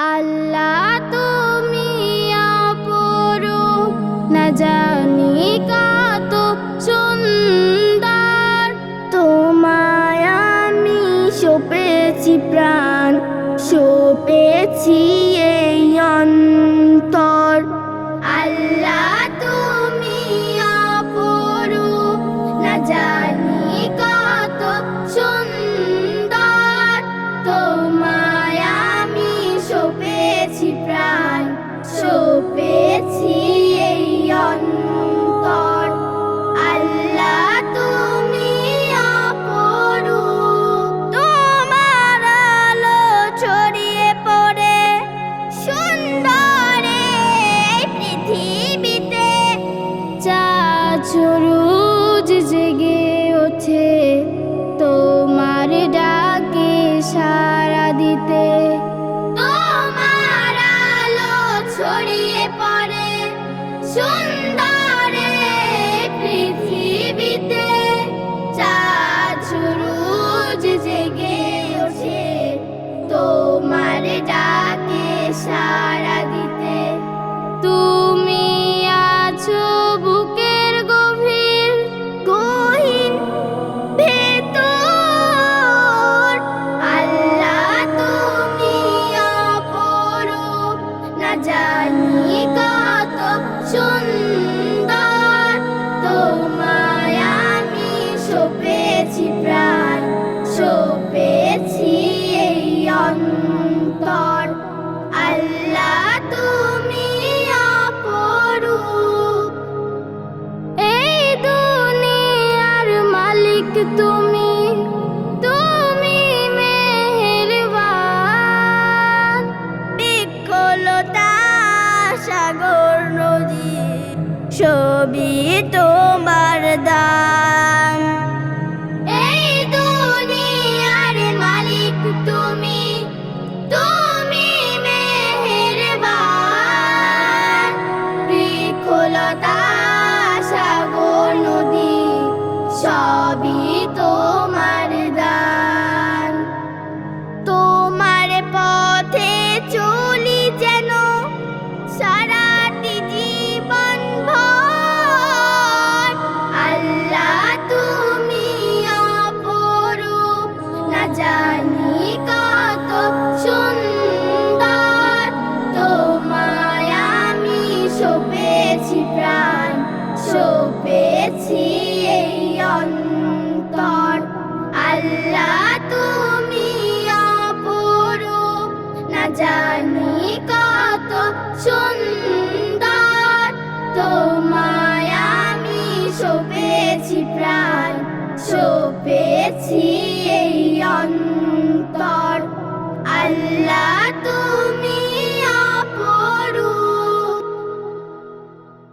আল্লাহ তুমি অপরূপ, না জানি কত সুন্দর। তোমায় আমি সঁপেছি প্রাণ, সঁপেছি এই অন্তর। আল্লাহ তুমি অপরূপ, না জানি কত সুন্দর। তোমায় আমি সঁপেছি প্রাণ, সঁপেছি এই অন্তর। আল্লাহ তুমি অপরূপ, তোমার আলো ছড়িয়ে পড়ে সুন্দর এই পৃথিবীতে। চাঁদ সূরজ জেগে ওঠে তোমার ডাকে সাড়া দিতে। তোমার আলো ছড়িয়ে পড়ে সুন্দর এই পৃথিবীতে। চাঁদ সূরজ জেগে ওঠে তোমার ডাকে সাড়া দিতে। তুমি আছো বুকের গভীর গহীন ভেতর। আল্লাহ তুমি অপরূপ, না জানি কত সুন্দর। তোমায় আমি সঁপেছি প্রাণ, সঁপেছি এই অন্তর। আল্লাহ তুমি অপরূপ, এই দুনিয়ার মালিক তুমি, তুমি মেহেরবান। বিকলতা সাগর নদী সবই তোমার দান। এই দুনিয়ার মালিক তুমি, তুমি মেহেরবান। বিকলতা সাগর নদী সবই তোমার দান। তোমার পথে চলি যেন সারাটি জীবন ভর। আল্লাহ তুমি অপরূপ, না জানি কত সুন্দর। তোমায় আমি সঁপেছি প্রাণ, সঁপেছি এই অন্তর। আল্লাহ তুমি অপরূপ, না জানি কত সুন্দর। তোমায় আমি সঁপেছি প্রাণ, সঁপেছি এই অন্তর। আল্লাহ